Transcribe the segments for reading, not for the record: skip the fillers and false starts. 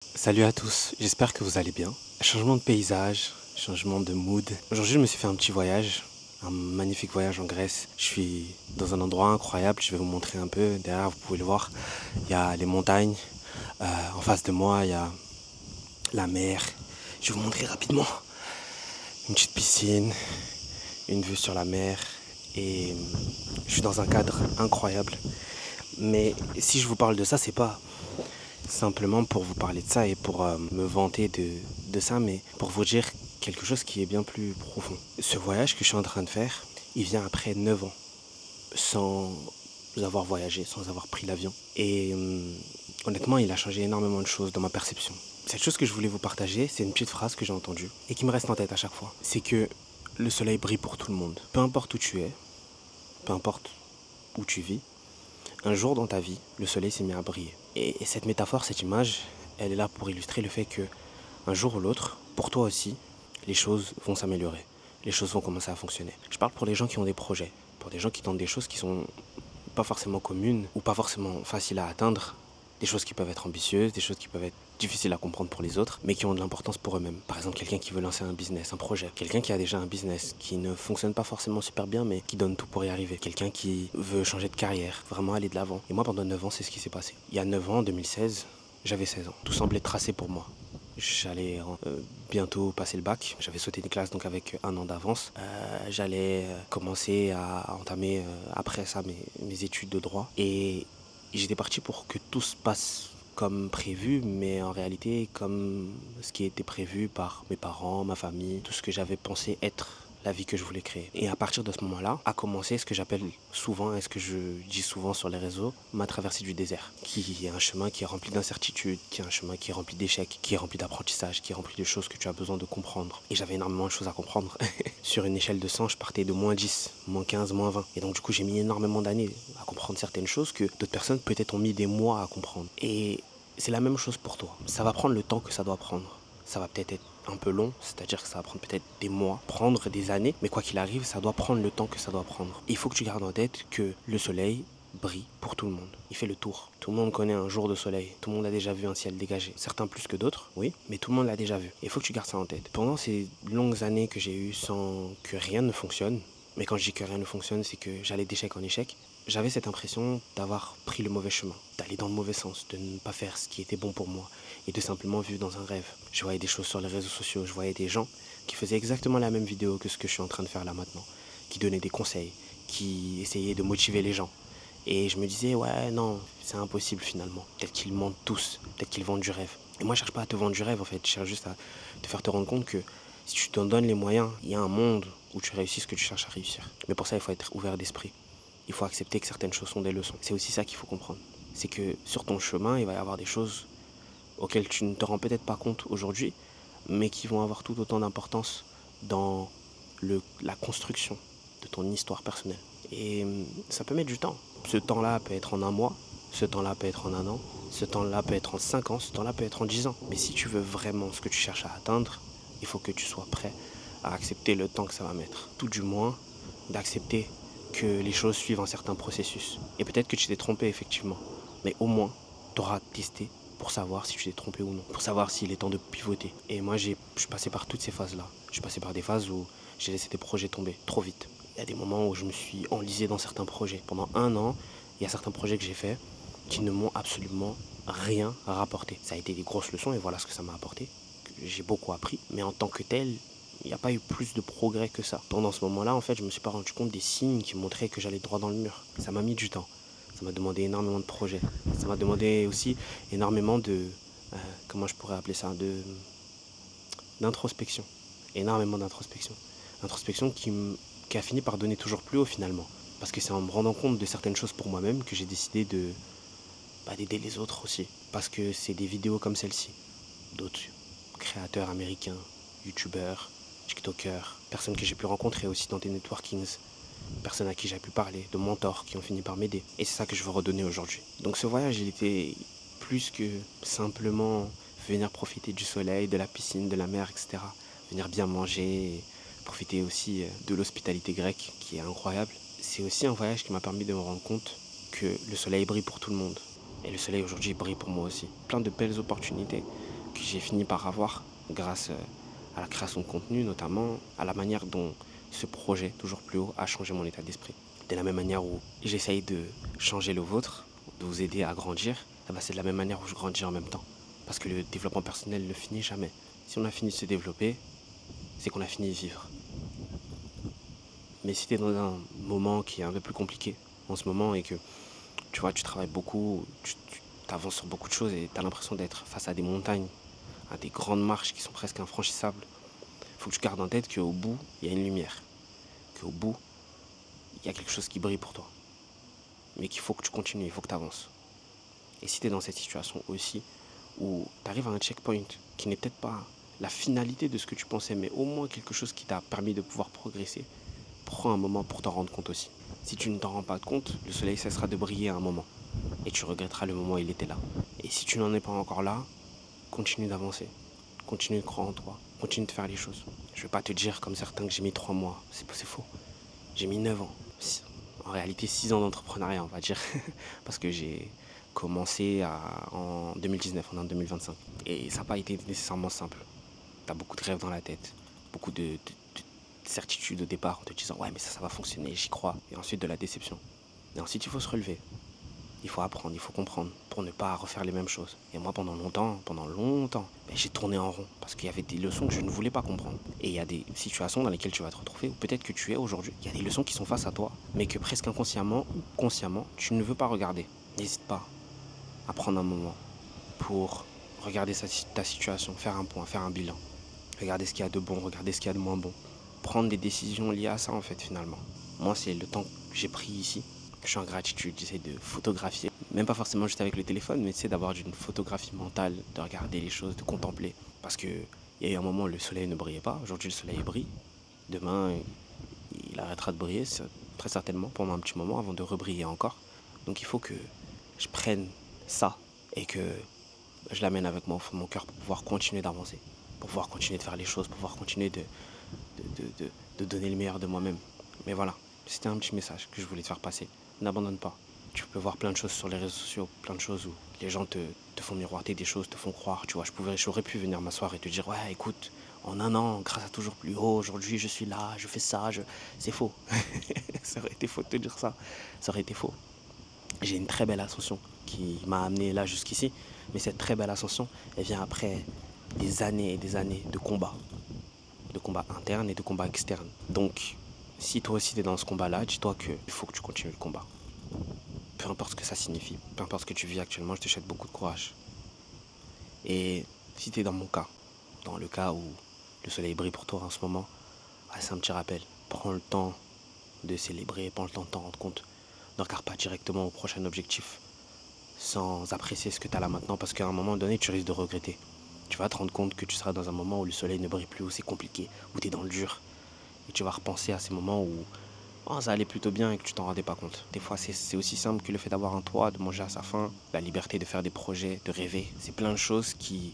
Salut à tous, j'espère que vous allez bien. Changement de paysage, changement de mood. Aujourd'hui, je me suis fait un petit voyage, un magnifique voyage en Grèce. Je suis dans un endroit incroyable, je vais vous montrer un peu. Derrière, vous pouvez le voir, il y a les montagnes. En face de moi, il y a la mer. Je vais vous montrer rapidement une petite piscine, une vue sur la mer. Et je suis dans un cadre incroyable. Mais si je vous parle de ça, c'est pas simplement pour vous parler de ça et pour me vanter de ça, mais pour vous dire quelque chose qui est bien plus profond. Ce voyage que je suis en train de faire, il vient après 9 ans, sans avoir voyagé, sans avoir pris l'avion. Et honnêtement, il a changé énormément de choses dans ma perception. Cette chose que je voulais vous partager, c'est une petite phrase que j'ai entendue et qui me reste en tête à chaque fois. C'est que le soleil brille pour tout le monde. Peu importe où tu es, peu importe où tu vis, un jour dans ta vie, le soleil s'est mis à briller. Et cette métaphore, cette image, elle est là pour illustrer le fait que un jour ou l'autre, pour toi aussi, les choses vont s'améliorer. Les choses vont commencer à fonctionner. Je parle pour les gens qui ont des projets, pour des gens qui tentent des choses qui sont pas forcément communes ou pas forcément faciles à atteindre, des choses qui peuvent être ambitieuses, des choses qui peuvent être difficiles à comprendre pour les autres, mais qui ont de l'importance pour eux-mêmes. Par exemple, quelqu'un qui veut lancer un business, un projet. Quelqu'un qui a déjà un business qui ne fonctionne pas forcément super bien, mais qui donne tout pour y arriver. Quelqu'un qui veut changer de carrière, vraiment aller de l'avant. Et moi, pendant 9 ans, c'est ce qui s'est passé. Il y a 9 ans, en 2016, j'avais 16 ans. Tout semblait tracé pour moi. J'allais bientôt passer le bac. J'avais sauté des classes donc avec un an d'avance. J'allais commencer à entamer après ça mes études de droit. Et j'étais parti pour que tout se passe comme prévu, mais en réalité comme ce qui était prévu par mes parents, ma famille, tout ce que j'avais pensé être la vie que je voulais créer. Et à partir de ce moment-là, a commencé ce que j'appelle souvent, et ce que je dis souvent sur les réseaux, ma traversée du désert, qui est un chemin qui est rempli d'incertitudes, qui est un chemin qui est rempli d'échecs, qui est rempli d'apprentissage, qui est rempli de choses que tu as besoin de comprendre. Et j'avais énormément de choses à comprendre. Sur une échelle de 100, je partais de moins 10, moins 15, moins 20. Et donc du coup, j'ai mis énormément d'années à comprendre certaines choses que d'autres personnes peut-être ont mis des mois à comprendre. Et c'est la même chose pour toi. Ça va prendre le temps que ça doit prendre. Ça va peut-être être un peu long, c'est-à-dire que ça va prendre peut-être des mois, prendre des années, mais quoi qu'il arrive, ça doit prendre le temps que ça doit prendre. Il faut que tu gardes en tête que le soleil brille pour tout le monde. Il fait le tour. Tout le monde connaît un jour de soleil. Tout le monde a déjà vu un ciel dégagé. Certains plus que d'autres, oui, mais tout le monde l'a déjà vu. Il faut que tu gardes ça en tête. Pendant ces longues années que j'ai eues sans que rien ne fonctionne, mais quand je dis que rien ne fonctionne, c'est que j'allais d'échec en échec, j'avais cette impression d'avoir pris le mauvais chemin, d'aller dans le mauvais sens, de ne pas faire ce qui était bon pour moi et de simplement vivre dans un rêve. Je voyais des choses sur les réseaux sociaux, je voyais des gens qui faisaient exactement la même vidéo que ce que je suis en train de faire là maintenant, qui donnaient des conseils, qui essayaient de motiver les gens. Et je me disais, ouais, non, c'est impossible finalement. Peut-être qu'ils mentent tous, peut-être qu'ils vendent du rêve. Et moi, je cherche pas à te vendre du rêve en fait, je cherche juste à te faire te rendre compte que si tu t'en donnes les moyens, il y a un monde où tu réussis ce que tu cherches à réussir. Mais pour ça, il faut être ouvert d'esprit. Il faut accepter que certaines choses sont des leçons. C'est aussi ça qu'il faut comprendre. C'est que sur ton chemin, il va y avoir des choses auxquelles tu ne te rends peut-être pas compte aujourd'hui, mais qui vont avoir tout autant d'importance dans la construction de ton histoire personnelle. Et ça peut mettre du temps. Ce temps-là peut être en un mois, ce temps-là peut être en un an, ce temps-là peut être en 5 ans, ce temps-là peut être en 10 ans. Mais si tu veux vraiment ce que tu cherches à atteindre, il faut que tu sois prêt à accepter le temps que ça va mettre. Tout du moins, d'accepter que les choses suivent un certain processus. Et peut-être que tu t'es trompé effectivement, mais au moins, tu auras testé pour savoir si tu t'es trompé ou non, pour savoir s'il est temps de pivoter. Et moi, je suis passé par toutes ces phases-là. Je suis passé par des phases où j'ai laissé des projets tomber trop vite. Il y a des moments où je me suis enlisé dans certains projets. Pendant un an, il y a certains projets que j'ai faits qui ne m'ont absolument rien rapporté. Ça a été des grosses leçons et voilà ce que ça m'a apporté. J'ai beaucoup appris, mais en tant que tel, il n'y a pas eu plus de progrès que ça. Pendant ce moment-là, en fait, je me suis pas rendu compte des signes qui montraient que j'allais droit dans le mur. Ça m'a mis du temps. Ça m'a demandé énormément de projets. Ça m'a demandé aussi énormément de... comment je pourrais appeler ça, d'introspection. Énormément d'introspection. Introspection qui a fini par donner toujours plus haut finalement. Parce que c'est en me rendant compte de certaines choses pour moi-même que j'ai décidé d'aider les autres aussi. Parce que c'est des vidéos comme celle-ci. D'autres créateurs américains, youtubeurs, tiktokers, personnes que j'ai pu rencontrer aussi dans des networkings, personnes à qui j'ai pu parler, de mentors qui ont fini par m'aider. Et c'est ça que je veux redonner aujourd'hui. Donc ce voyage, il était plus que simplement venir profiter du soleil, de la piscine, de la mer, etc. Venir bien manger, et profiter aussi de l'hospitalité grecque qui est incroyable. C'est aussi un voyage qui m'a permis de me rendre compte que le soleil brille pour tout le monde. Et le soleil aujourd'hui brille pour moi aussi. Plein de belles opportunités que j'ai fini par avoir grâce à la création de contenu, notamment à la manière dont ce projet, toujours plus haut, a changé mon état d'esprit. De la même manière où j'essaye de changer le vôtre, de vous aider à grandir, eh ben c'est de la même manière où je grandis en même temps. Parce que le développement personnel ne finit jamais. Si on a fini de se développer, c'est qu'on a fini de vivre. Mais si tu es dans un moment qui est un peu plus compliqué en ce moment et que tu vois, tu travailles beaucoup, tu avances sur beaucoup de choses et tu as l'impression d'être face à des montagnes, à des grandes marches qui sont presque infranchissables, il faut que tu gardes en tête qu'au bout, il y a une lumière. Qu'au bout, il y a quelque chose qui brille pour toi. Mais qu'il faut que tu continues, il faut que tu avances. Et si tu es dans cette situation aussi, où tu arrives à un checkpoint qui n'est peut-être pas la finalité de ce que tu pensais, mais au moins quelque chose qui t'a permis de pouvoir progresser, prends un moment pour t'en rendre compte aussi. Si tu ne t'en rends pas compte, le soleil cessera de briller à un moment. Et tu regretteras le moment où il était là. Et si tu n'en es pas encore là, continue d'avancer. Continue de croire en toi. Continue de faire les choses. Je ne vais pas te dire comme certains que j'ai mis 3 mois. C'est faux. J'ai mis 9 ans. En réalité, 6 ans d'entrepreneuriat, on va dire. Parce que j'ai commencé en 2019, on est en 2025. Et ça n'a pas été nécessairement simple. Tu as beaucoup de rêves dans la tête. Beaucoup de certitude au départ en te disant ouais mais ça va fonctionner, j'y crois. Et ensuite de la déception. Et ensuite il faut se relever. Il faut apprendre, il faut comprendre pour ne pas refaire les mêmes choses. Et moi pendant longtemps, j'ai tourné en rond parce qu'il y avait des leçons que je ne voulais pas comprendre. Et il y a des situations dans lesquelles tu vas te retrouver, ou peut-être que tu es aujourd'hui. Il y a des leçons qui sont face à toi, mais que presque inconsciemment ou consciemment, tu ne veux pas regarder. N'hésite pas à prendre un moment pour regarder ta situation, faire un point, faire un bilan. Regarder ce qu'il y a de bon, regarder ce qu'il y a de moins bon. Prendre des décisions liées à ça en fait finalement. Moi c'est le temps que j'ai pris ici. Je suis en gratitude, j'essaie de photographier. Même pas forcément juste avec le téléphone, mais c'est d'avoir une photographie mentale, de regarder les choses, de contempler. Parce qu'il y a eu un moment où le soleil ne brillait pas, aujourd'hui le soleil brille. Demain il arrêtera de briller, très certainement, pendant un petit moment avant de rebriller encore. Donc il faut que je prenne ça et que je l'amène avec moi au fond de mon cœur pour pouvoir continuer d'avancer, pour pouvoir continuer de faire les choses, pour pouvoir continuer de donner le meilleur de moi-même. Mais voilà, c'était un petit message que je voulais te faire passer. N'abandonne pas. Tu peux voir plein de choses sur les réseaux sociaux, plein de choses où les gens te font miroiter des choses, te font croire. Tu vois, j'aurais pu venir m'asseoir et te dire ouais, écoute, en un an, grâce à Toujours Plus Haut, aujourd'hui je suis là, je fais ça, c'est faux. Ça aurait été faux de te dire ça. Ça aurait été faux. J'ai une très belle ascension qui m'a amené là jusqu'ici. Mais cette très belle ascension, elle vient après des années et des années de combats internes et de combats externes. Donc, si toi aussi tu es dans ce combat-là, dis-toi qu'il faut que tu continues le combat. Peu importe ce que ça signifie, peu importe ce que tu vis actuellement, je te souhaite beaucoup de courage. Et si tu es dans mon cas, dans le cas où le soleil brille pour toi en ce moment, c'est un petit rappel. Prends le temps de célébrer, prends le temps de t'en rendre compte. Ne regarde pas directement au prochain objectif sans apprécier ce que tu as là maintenant parce qu'à un moment donné, tu risques de regretter. Tu vas te rendre compte que tu seras dans un moment où le soleil ne brille plus, où c'est compliqué, où tu es dans le dur. Et tu vas repenser à ces moments où ça allait plutôt bien et que tu t'en rendais pas compte. Des fois, c'est aussi simple que le fait d'avoir un toit, de manger à sa faim, la liberté de faire des projets, de rêver. C'est plein de choses qui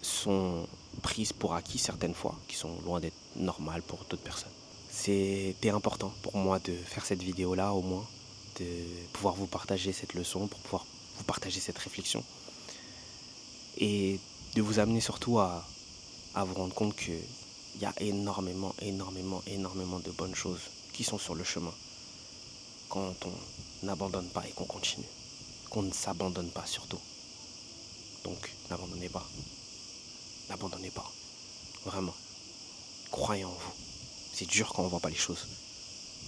sont prises pour acquis certaines fois, qui sont loin d'être normales pour d'autres personnes. C'était important pour moi de faire cette vidéo-là au moins, de pouvoir vous partager cette leçon, pour pouvoir vous partager cette réflexion. Et de vous amener surtout à vous rendre compte qu'il y a énormément de bonnes choses qui sont sur le chemin. Quand on n'abandonne pas et qu'on continue. Qu'on ne s'abandonne pas surtout. Donc n'abandonnez pas. N'abandonnez pas. Vraiment. Croyez en vous. C'est dur quand on ne voit pas les choses.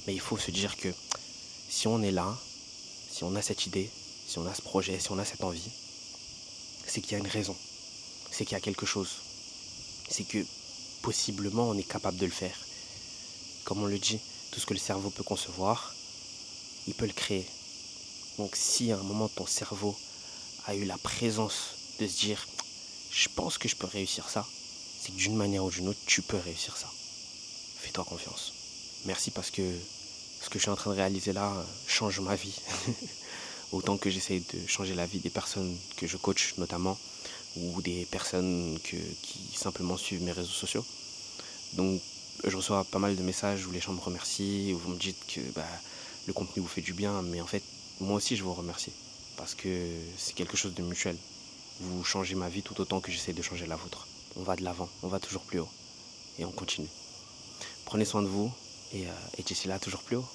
Mais il faut se dire que si on est là, si on a cette idée, si on a ce projet, si on a cette envie, c'est qu'il y a une raison. C'est qu'il y a quelque chose. C'est que possiblement on est capable de le faire. Comme on le dit, tout ce que le cerveau peut concevoir, il peut le créer. Donc si à un moment ton cerveau a eu la présence de se dire je pense que je peux réussir ça, c'est que d'une manière ou d'une autre tu peux réussir ça. Fais-toi confiance. Merci parce que ce que je suis en train de réaliser là change ma vie. Autant que j'essaye de changer la vie des personnes que je coach notamment, ou des personnes qui simplement suivent mes réseaux sociaux. Donc je reçois pas mal de messages où les gens me remercient, où vous me dites que le contenu vous fait du bien, mais en fait moi aussi je vous remercie. parce que c'est quelque chose de mutuel. Vous changez ma vie tout autant que j'essaie de changer la vôtre. On va de l'avant, on va toujours plus haut et on continue. Prenez soin de vous et d'ici là, toujours plus haut.